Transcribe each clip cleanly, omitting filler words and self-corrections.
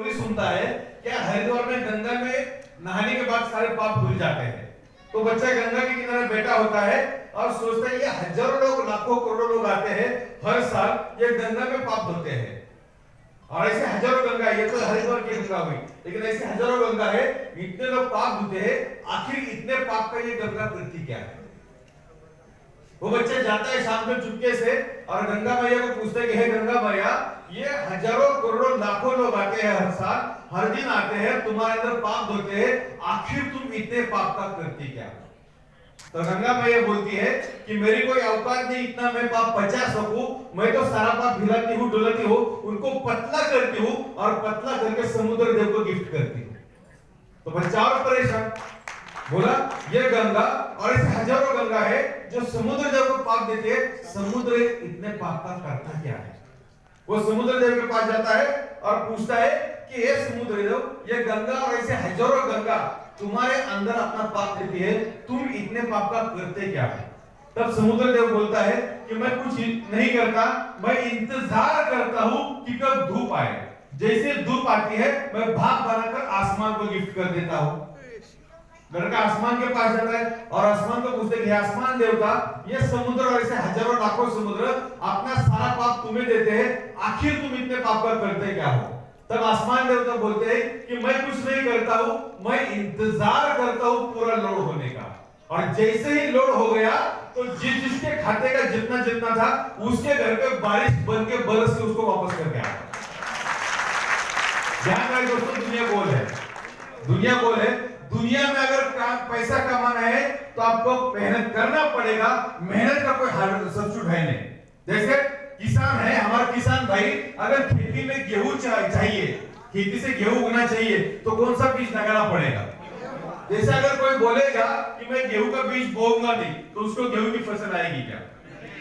Story सुनता है क्या हरिद्वार में गंगा में नहाने के बाद सारे पाप धुल जाते हैं। तो बच्चा गंगा के किनारे बैठा होता है और सोचता है ये हजारों लोग, लाखों करोड़ों लोग आते हैं हर साल, ये गंगा में पाप धोते हैं। और ऐसे हजारों गंगा, ये तो हरिद्वार की गंगा हुई, लेकिन ऐसे हजारों गंगा है, इतने लोग पाप धोते हैं, आखिर इतने पाप का ये गंगा करती क्या है। वो बच्चा जाता है शाम को चुपके से और गंगा मैया को पूछता है कि हे गंगा मैया, ये हजारों करोड़ों लाखों लोग आते हैं हर साल, हर दिन आते हैं, तुम्हारे अंदर पाप धोते हैं, आखिर तुम इतने पाप का करती क्या। तो गंगा मैया बोलती है कि मेरी कोई औकात नहीं इतना मैं पाप बचा सकूं, मैं तो सारा पाप हिलाती हूँ डुलाती हूँ, उनको पतला करती हूँ और पतला करके समुद्र देव को गिफ्ट करती हूँ। तो बच्चा और परेशान, बोला ये गंगा और ऐसे हजारों गंगा है जो समुद्र देव को पाप देते हैं, समुद्र इतने पाप का करता क्या है। वो समुद्र देव के पास जाता है और पूछता है कि ये समुद्र देव, ये गंगा और ऐसे हजारों गंगा तुम्हारे अंदर अपना पाप देती है, तुम इतने पाप का करते क्या है। तब समुद्र देव बोलता है कि मैं कुछ नहीं करता, मैं इंतजार करता हूं कि कब धूप आए, जैसे धूप आती है मैं भाग बनाकर आसमान को गिफ्ट कर देता हूं। लड़का आसमान के पास जाता है और आसमान को पूछते हैं आसमान देवता, ये समुद्र और ऐसे हजारों लाखों समुद्र अपना सारा पाप तुम्हें देते हैं, आखिर तुम इतने पाप का करते क्या हो। तब आसमान देवता बोलते हैं कि मैं कुछ नहीं करता हूं, मैं इंतजार करता हूं पूरा लोड होने का, और जैसे ही लोड हो गया तो जिसके खाते का जितना जितना था उसके घर पे बारिश बन के बरस के उसको वापस करके आया। ध्यान रहे दोस्तों, दुनिया गोल है, दुनिया गोल है। दुनिया में अगर पैसा कमाना है तो आपको मेहनत करना पड़ेगा, मेहनत का कोई सब्स्टिट्यूट है नहीं। जैसे किसान है, हमारा किसान भाई अगर खेती में गेहूं चाहिए, खेती से गेहूं उगना चाहिए तो कौन सा बीज लगाना पड़ेगा। जैसे अगर कोई बोलेगा कि मैं गेहूं का बीज बोऊंगा नहीं तो उसको गेहूं की फसल आएगी क्या।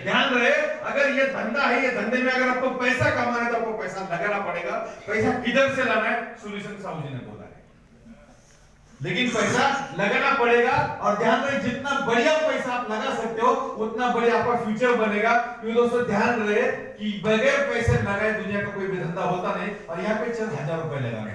ध्यान रहे, अगर ये धंधा है, ये धंधे में अगर आपको पैसा कमाना है तो आपको पैसा लगाना पड़ेगा। पैसा किधर से लाना है, सोल्यूशन साहू जी ने बोला है, लेकिन पैसा लगाना पड़ेगा। और ध्यान रहे, जितना बढ़िया पैसा आप लगा सकते हो उतना बढ़िया आपका फ्यूचर बनेगा। क्योंकि दोस्तों ध्यान रहे कि बगैर पैसे लगाए दुनिया का कोई भी धंधा होता नहीं। और यहाँ पे चंद हजार रुपए लगाने,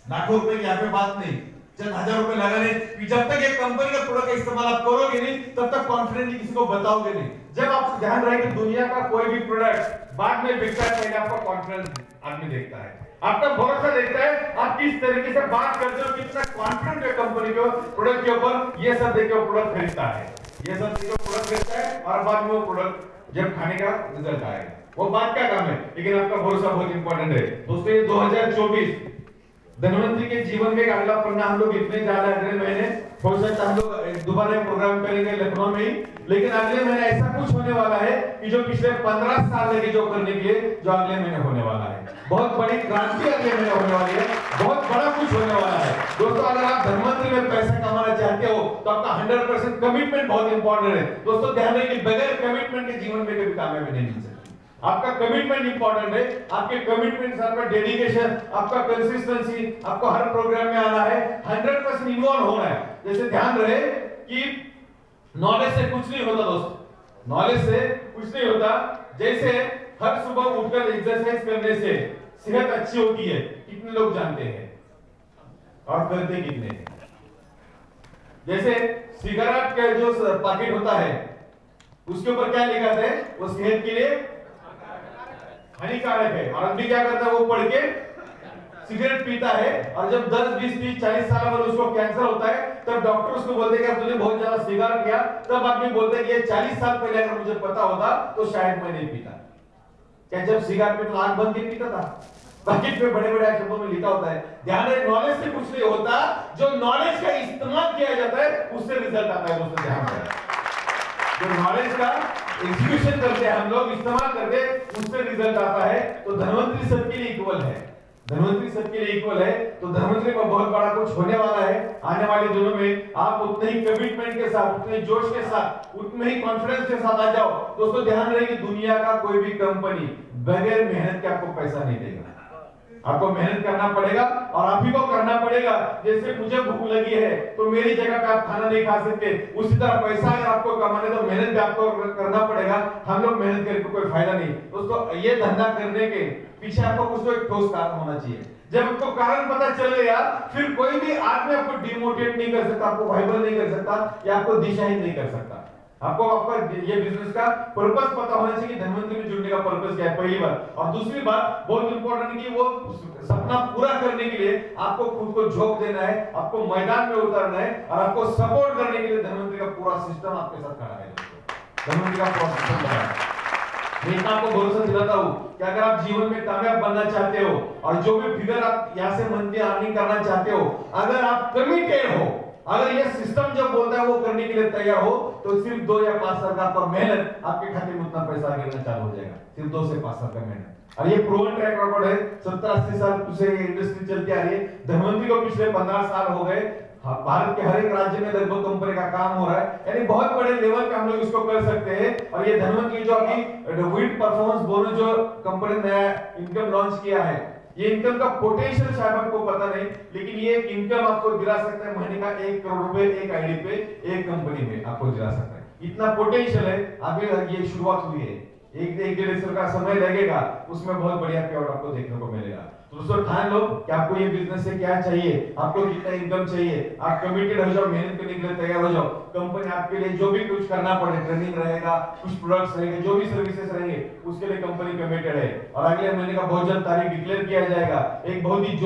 लाखों रुपए की यहाँ पे बात नहीं, चंद हजार रुपए लगाने। जब तक एक कंपनी का प्रोडक्ट का इस्तेमाल आप करोगे नहीं तब तक कॉन्फिडेंटली किसी को बताओगे नहीं। जब आप ध्यान रहे कि दुनिया का कोई भी प्रोडक्ट बाद में बिकता है, पहले आपका कॉन्फिडेंस आदमी देखता है, आपका भरोसा देखता है, आप किस तरीके से बात करते हो, कितना कॉन्फिडेंट है कंपनी के प्रोडक्ट के ऊपर, ये सब देख के प्रोडक्ट खरीदता है, ये सब देख के प्रोडक्ट खरीदता है। और बाद में वो प्रोडक्ट जब खाने का रिजल्ट आएगा वो बात का काम है, लेकिन आपका भरोसा बहुत इंपॉर्टेंट है। दोस्तों ये 2024 धनवंतरी के जीवन में अगला पन्ना हम लोग इतने जा रहे हैं। अगले महीने हो सकता है हम लोग दोबारा प्रोग्राम करेंगे लखनऊ में ही, लेकिन अगले महीने ऐसा कुछ होने वाला है कि जो पिछले 15 साल लगे जो करने के लिए, जो अगले महीने होने वाला है। बहुत बड़ी क्रांति अगले महीने होने वाली है, बहुत बड़ा कुछ होने वाला है। दोस्तों अगर आप धनवंतरी में पैसा कमाना चाहते हो तो आपका 100% कमिटमेंट बहुत इंपॉर्टेंट है। दोस्तों ध्यान रखिए कि बगैर कमिटमेंट के जीवन में कभी कामयाबी नहीं मिल सकती। आपका कमिटमेंट इंपॉर्टेंट है, आपके कमिटमेंट से आपका डेडिकेशन, आपका कंसिस्टेंसी, आपको हर प्रोग्राम में आना है, 100% इन्वॉल्व होना है। जैसे ध्यान रहे कि नॉलेज से कुछ नहीं होता दोस्तों, नॉलेज से कुछ नहीं होता। जैसे हर सुबह उठकर एक्सरसाइज करने से सेहत अच्छी होती है, कितने लोग जानते हैं और करते कितने हैं। जैसे सिगरेट का जो पैकेट होता है उसके ऊपर क्या लिखा है, वो सेहत के लिए हानिकारक है, और आदमी क्या करता है, वो पढ़ के सिगरेट पीता है, और जब 10, 20, 30, 40 साल बाद उसको कैंसर होता है तब डॉक्टर उसको बोलते हैं कि तूने बहुत ज्यादा सिगरेट पिया। तब आदमी बोलते हैं कि ये 40 साल पहले अगर मुझे पता होता तो शायद मैं नहीं पीता। क्या जब सिगरेट में तो आंख बंद के पीता था, पैकेट पे बड़े बड़े अक्षरों में लिखा होता है। ध्यान रहे, नॉलेज से कुछ नहीं होता, जो नॉलेज का इस्तेमाल किया जाता है उससे रिजल्ट आता है। दोस्तों ध्यान रहे, जो नॉलेज का एग्जीक्यूशन करते हैं हम लोग, इस्तेमाल करते हैं, उससे रिजल्ट आता है। तो धनवंतरी सबके लिए इक्वल है, धनवंतरी सबके लिए इक्वल है। तो धनवंतरी में बहुत बड़ा कुछ होने वाला है आने वाले दिनों में। आप उतने ही कमिटमेंट के साथ, उतने जोश के साथ, उतने ही कॉन्फिडेंस के साथ आ जाओ। दोस्तों ध्यान रहे कि दुनिया का कोई भी कंपनी बगैर मेहनत के आपको पैसा नहीं देगा, आपको मेहनत करना पड़ेगा और आप ही को करना पड़ेगा। जैसे मुझे भूख लगी है तो मेरी जगह पे आप खाना नहीं खा सकते, उसी तरह पैसा अगर आपको कमाने तो मेहनत भी आपको करना पड़ेगा। हम लोग मेहनत करके कोई फायदा नहीं। दोस्तों ये धंधा करने के पीछे आपको कुछ तो एक ठोस कारण होना चाहिए। जब आपको कारण पता चल गया, फिर कोई भी आदमी आपको डिमोटिवेट नहीं कर सकता, आपको वाइबल नहीं कर सकता, या आपको दिशाहीन नहीं कर सकता। आपको आपका ये बिजनेस का पर्पस पता होना चाहिए कि धनवंतरी में जुड़ने का पर्पस क्या है, पहली बात। और दूसरी बात बहुत इंपॉर्टेंट है कि वो सपना पूरा करने के लिए आपको खुद को झोंक देना है, आपको मैदान में उतारना है, और आपको सपोर्ट करने के लिए धनवंतरी का पूरा सिस्टम आपके साथ खड़ा है। धनवंतरी का पूरा सिस्टम खड़ा है। मैं आपको भरोसा दिलाता हूं कि अगर आप जीवन में कामयाब बनना चाहते हो, और जो भी फिगर आप यहां से मंथली अर्निंग करना चाहते हो, अगर आप कमिटेड हो, अगर ये सिस्टम जो बोलता है वो करने के लिए तैयार हो, तो सिर्फ 2 या 5 साल का आपका मेहनत आपके खाते में उतना पैसा गिरना चालू हो जाएगा। सिर्फ 2 से 5 साल का मेहनत। और ये प्रूवन ट्रैक रिकॉर्ड है, 70-80 साल से ये इंडस्ट्री चलती आ रही है। धनवंतरी को पिछले 15 साल हो गए। भारत के हर एक राज्य में लगभग कंपनी का काम हो रहा है, यानी बहुत बड़े लेवल पे हम लोग इसको कर सकते हैं। और ये धनवंतरी जो अभी विड परफॉर्मेंस बोनस जो कंपनी ने नया इनकम लॉन्च किया है, ये इनकम का पोटेंशियल शायद आपको पता नहीं, लेकिन ये इनकम आपको दिला सकता है महीने का 1 करोड़ रुपए एक आईडी पे, एक कंपनी में आपको दिला सकता है। इतना पोटेंशियल है। अभी ये शुरुआत हुई है, एक 1.5 साल का समय लगेगा, उसमें बहुत बढ़िया पेआउट आपको देखने को मिलेगा। तो दोस्तों ठान लो कि आपको ये बिजनेस से क्या चाहिए, आपको कितना इनकम चाहिए, आप कमिटेड हो जाओ, मेहनत करने के लिए तैयार हो जाओ। कंपनी आपके लिए जो भी कुछ करना पड़े, ट्रेनिंग रहेगा, कुछ प्रोडक्ट्स रहेंगे, जो भी सर्विसेज रहेंगे, उसके लिए कंपनी कमिटेड है। और अगले महीने का बहुत जल्द तारीख डिक्लेयर किया जाएगा। एक बहुत ही